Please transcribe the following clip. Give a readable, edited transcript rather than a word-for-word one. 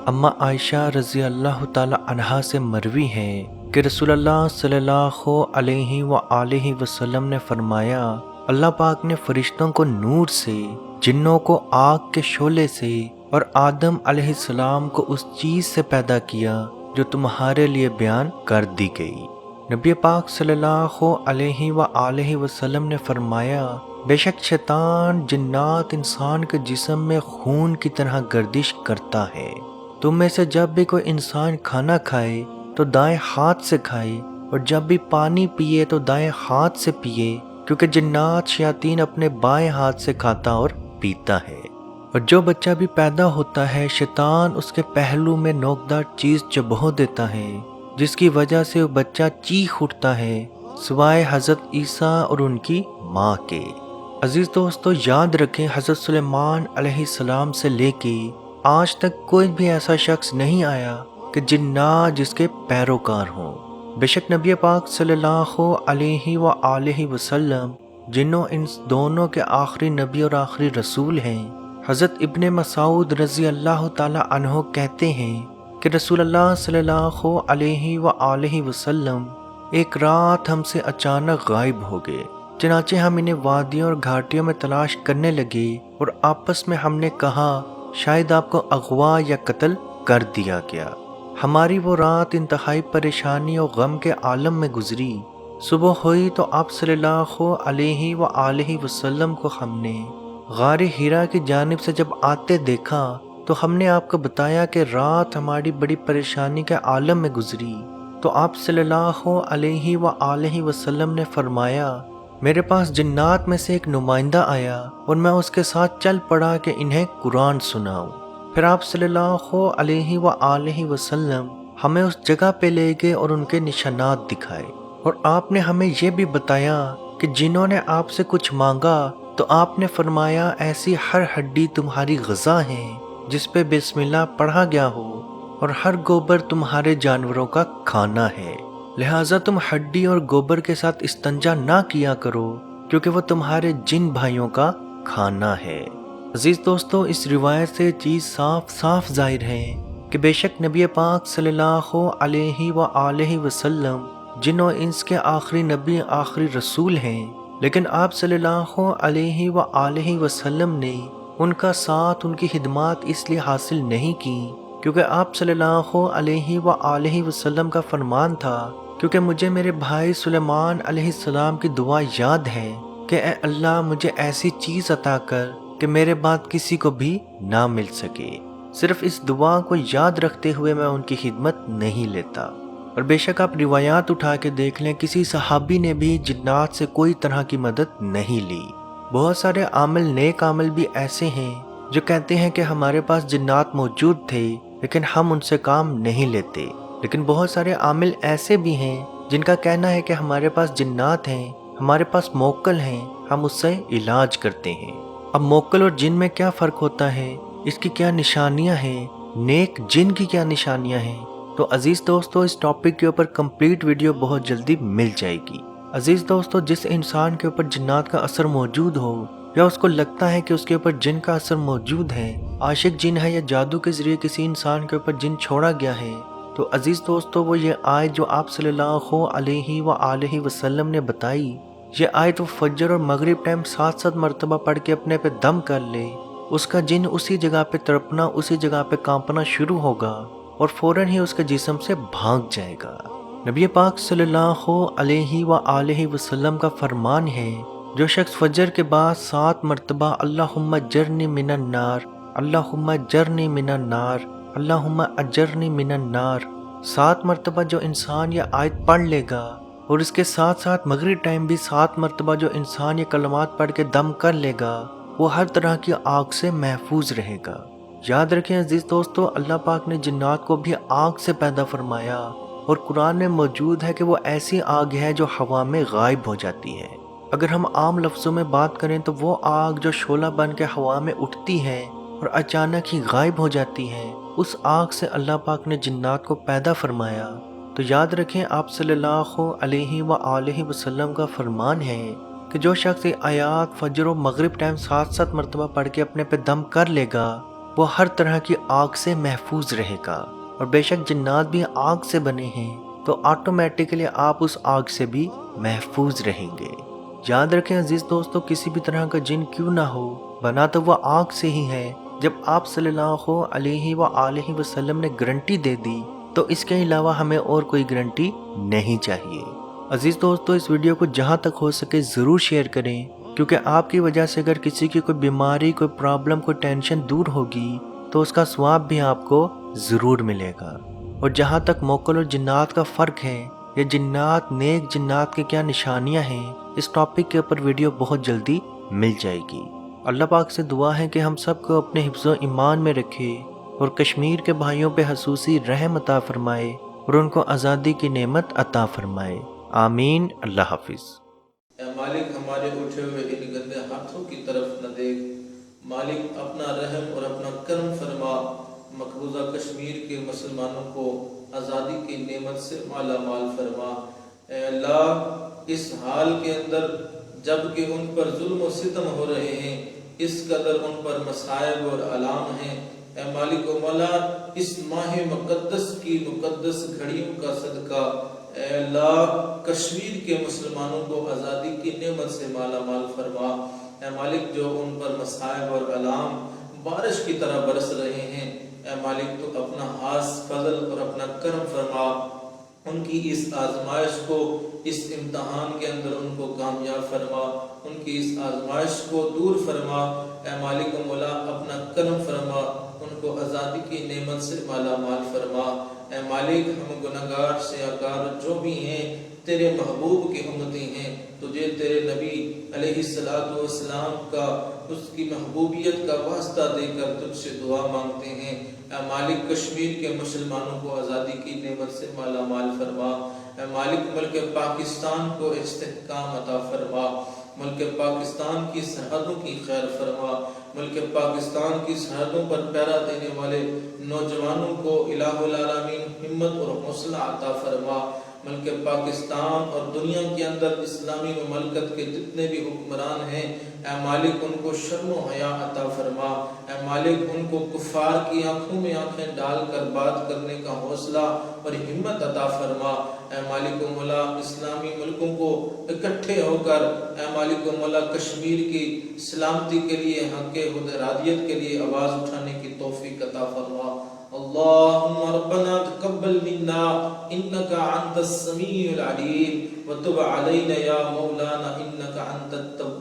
اما عائشہ رضی اللہ تعالی عنہا سے مروی ہے کہ رسول اللہ صلی اللہ علیہ وآلہ وسلم نے فرمایا، اللہ پاک نے فرشتوں کو نور سے، جنوں کو آگ کے شعلے سے اور آدم علیہ السلام کو اس چیز سے پیدا کیا جو تمہارے لیے بیان کر دی گئی۔ نبی پاک صلی اللہ علیہ وآلہ وسلم نے فرمایا، بے شک شیطان جنات انسان کے جسم میں خون کی طرح گردش کرتا ہے۔ تم میں سے جب بھی کوئی انسان کھانا کھائے تو دائیں ہاتھ سے کھائے، اور جب بھی پانی پیے تو دائیں ہاتھ سے پیے، کیونکہ جنات شیاطین اپنے بائیں ہاتھ سے کھاتا اور پیتا ہے۔ اور جو بچہ بھی پیدا ہوتا ہے شیطان اس کے پہلو میں نوکدار چیز چبھو دیتا ہے، جس کی وجہ سے وہ بچہ چیخ اٹھتا ہے، سوائے حضرت عیسیٰ اور ان کی ماں کے۔ عزیز دوستو، یاد رکھیں حضرت سلیمان علیہ السلام سے لے کے آج تک کوئی بھی ایسا شخص نہیں آیا کہ جنات جس کے پیروکار ہوں۔ بے شک نبی پاک صلی اللہ علیہ وآلہ وسلم جنوں ان دونوں کے آخری نبی اور آخری رسول ہیں۔ حضرت ابن مسعود رضی اللہ تعالی عنہ کہتے ہیں کہ رسول اللہ صلی اللہ علیہ وآلہ وسلم ایک رات ہم سے اچانک غائب ہو گئے، چنانچہ ہم انہیں وادیوں اور گھاٹیوں میں تلاش کرنے لگے اور آپس میں ہم نے کہا شاید آپ کو اغوا یا قتل کر دیا گیا۔ ہماری وہ رات انتہائی پریشانی اور غم کے عالم میں گزری۔ صبح ہوئی تو آپ صلی اللہ علیہ وآلہ وسلم کو ہم نے غار ہیرا کی جانب سے جب آتے دیکھا تو ہم نے آپ کو بتایا کہ رات ہماری بڑی پریشانی کے عالم میں گزری۔ تو آپ صلی اللہ علیہ وآلہ وسلم نے فرمایا، میرے پاس جنات میں سے ایک نمائندہ آیا اور میں اس کے ساتھ چل پڑا کہ انہیں قرآن سناؤں۔ پھر آپ صلی اللہ علیہ وآلہ وسلم ہمیں اس جگہ پہ لے گئے اور ان کے نشانات دکھائے، اور آپ نے ہمیں یہ بھی بتایا کہ جنہوں نے آپ سے کچھ مانگا تو آپ نے فرمایا ایسی ہر ہڈی تمہاری غذا ہے جس پہ بسم اللہ پڑھا گیا ہو، اور ہر گوبر تمہارے جانوروں کا کھانا ہے، لہٰذا تم ہڈی اور گوبر کے ساتھ استنجا نہ کیا کرو کیونکہ وہ تمہارے جن بھائیوں کا کھانا ہے۔ عزیز دوستو، اس روایت سے چیز صاف صاف ظاہر ہے کہ بے شک نبی پاک صلی اللہ علیہ وآلہ وسلم جنوں انس کے آخری نبی آخری رسول ہیں، لیکن آپ صلی اللہ علیہ وآلہ وسلم نے ان کا ساتھ ان کی خدمات اس لیے حاصل نہیں کی کیونکہ آپ صلی اللہ علیہ وآلہ وسلم کا فرمان تھا، کیونکہ مجھے میرے بھائی سلیمان علیہ السلام کی دعا یاد ہے کہ اے اللہ مجھے ایسی چیز عطا کر کہ میرے بعد کسی کو بھی نہ مل سکے۔ صرف اس دعا کو یاد رکھتے ہوئے میں ان کی خدمت نہیں لیتا۔ اور بے شک آپ روایات اٹھا کے دیکھ لیں، کسی صحابی نے بھی جنات سے کوئی طرح کی مدد نہیں لی۔ بہت سارے عامل نیک عامل بھی ایسے ہیں جو کہتے ہیں کہ ہمارے پاس جنات موجود تھے لیکن ہم ان سے کام نہیں لیتے، لیکن بہت سارے عامل ایسے بھی ہیں جن کا کہنا ہے کہ ہمارے پاس جنات ہیں، ہمارے پاس موکل ہیں، ہم اس سے علاج کرتے ہیں۔ اب موکل اور جن میں کیا فرق ہوتا ہے، اس کی کیا نشانیاں ہیں، نیک جن کی کیا نشانیاں ہیں، تو عزیز دوستو اس ٹاپک کے اوپر کمپلیٹ ویڈیو بہت جلدی مل جائے گی۔ عزیز دوستو، جس انسان کے اوپر جنات کا اثر موجود ہو یا اس کو لگتا ہے کہ اس کے اوپر جن کا اثر موجود ہے، عاشق جن ہے یا جادو کے ذریعے کسی انسان کے اوپر جن چھوڑا گیا ہے، تو عزیز دوستو وہ یہ آیت جو آپ صلی اللہ علیہ وآلہ وسلم نے بتائی، یہ آیت وہ فجر اور مغرب ٹائم 7 مرتبہ پڑھ کے اپنے پہ دم کر لے، اس کا جن اسی جگہ پہ تڑپنا، اسی جگہ پہ کانپنا شروع ہوگا اور فوراً ہی اس کے جسم سے بھاگ جائے گا۔ نبی پاک صلی اللہ علیہ وآلہ وسلم کا فرمان ہے، جو شخص فجر کے بعد 7 مرتبہ اللہم اجرنی من النار، اللہم اجرنی من النار، اللہم اجرنی من النار 7 مرتبہ جو انسان یہ آیت پڑھ لے گا، اور اس کے ساتھ ساتھ مغرب ٹائم بھی 7 مرتبہ جو انسان یہ کلمات پڑھ کے دم کر لے گا، وہ ہر طرح کی آگ سے محفوظ رہے گا۔ یاد رکھیں عزیز دوستو، اللہ پاک نے جنات کو بھی آگ سے پیدا فرمایا، اور قرآن میں موجود ہے کہ وہ ایسی آگ ہے جو ہوا میں غائب ہو جاتی ہے۔ اگر ہم عام لفظوں میں بات کریں تو وہ آگ جو شعلہ بن کے ہوا میں اٹھتی ہے اور اچانک ہی غائب ہو جاتی ہے، اس آگ سے اللہ پاک نے جنات کو پیدا فرمایا۔ تو یاد رکھیں آپ صلی اللہ علیہ وآلہ وسلم کا فرمان ہے کہ جو شخص یہ آیات فجر و مغرب ٹائم 7 مرتبہ پڑھ کے اپنے پہ دم کر لے گا، وہ ہر طرح کی آگ سے محفوظ رہے گا، اور بے شک جنات بھی آگ سے بنے ہیں تو آٹومیٹکلی آپ اس آگ سے بھی محفوظ رہیں گے۔ یاد رکھیں عزیز دوستو، کسی بھی طرح کا جن کیوں نہ ہو، بنا تو وہ آگ سے ہی ہے۔ جب آپ صلی اللہ علیہ وآلہ وسلم نے گارنٹی دے دی تو اس کے علاوہ ہمیں اور کوئی گارنٹی نہیں چاہیے۔ عزیز دوستو، اس ویڈیو کو جہاں تک ہو سکے ضرور شیئر کریں، کیونکہ آپ کی وجہ سے اگر کسی کی کوئی بیماری، کوئی پرابلم، کوئی ٹینشن دور ہوگی تو اس کا ثواب بھی آپ کو ضرور ملے گا۔ اور جہاں تک موکل اور جنات کا فرق ہے، یا جنات نیک جنات کے کیا نشانیاں ہیں، اس ٹاپک کے اوپر ویڈیو بہت جلدی مل جائے گی۔ اللہ پاک سے دعا ہے کہ ہم سب کو اپنے حفظ و ایمان میں رکھے اور کشمیر کے بھائیوں پہ خصوصی رحم عطا فرمائے اور ان کو آزادی کی نعمت عطا فرمائے، آمین۔ اللہ حافظ۔ اے مالک، ہمارے اٹھے ہوئے ان گندے ہاتھوں کی طرف نہ دیکھ۔ مالک، اپنا رحم اور اپنا کرم فرما، مقبوضہ کشمیر کے مسلمانوں کو آزادی کی نعمت سے مالا مال فرما۔ اے اللہ، اس حال کے اندر جب کہ ان پر ظلم و ستم ہو رہے ہیں، اس قدر ان پر مصائب اور آلام ہیں، اے مالک و مولا، اس ماہ مقدس کی مقدس گھڑیوں کا صدقہ اے اللہ کشمیر کے مسلمانوں کو آزادی کی نعمت سے مالا مال فرما۔ اے مالک، جو ان پر مصائب اور آلام بارش کی طرح برس رہے ہیں، اے مالک تو اپنا خاص فضل اور اپنا کرم فرما، ان کی اس آزمائش کو، اس امتحان کے اندر ان کو کامیاب فرما، ان کی اس آزمائش کو دور فرما۔ اے مالک و مولا، اپنا کرم فرما، ان کو آزادی کی نعمت سے مالا مال فرما۔ اے مالک، ہم گناہگار سیاہکار جو بھی ہیں، تیرے محبوب کی امتی ہیں، تجھے تیرے نبی علیہ السلام کا، اس کی محبوبیت کا واسطہ دے کر تجھ سے دعا مانگتے ہیں۔ اے مالک، کشمیر کے مسلمانوں کو آزادی کی نعمت سے مالا مال فرما۔ اے مالک، ملک پاکستان کو استحکام عطا فرما، ملک پاکستان کی سرحدوں کی خیر فرما، ملک پاکستان کی سرحدوں پر پہرا دینے والے نوجوانوں کو الہ العالمین ہمت اور حوصلہ عطا فرما۔ ملک پاکستان اور دنیا کے اندر اسلامی مملکت کے جتنے بھی حکمران ہیں، اے مالک ان کو شرم و حیا عطا فرما۔ اے مالک، ان کو کفار کی آنکھوں میں آنکھیں ڈال کر بات کرنے کا حوصلہ اور ہمت عطا فرما۔ اے مالک و مولا، اسلامی ملکوں کو اکٹھے ہو کر اے مالک و مولا کشمیر کی سلامتی کے لیے، حق حدرادیت کے لیے آواز اٹھانے کی توفیق عطا فرما۔ اللہم ربنا تقبل منا انکا انت السمیع العلیم وتب علینا یا مولانا انکا انت التواب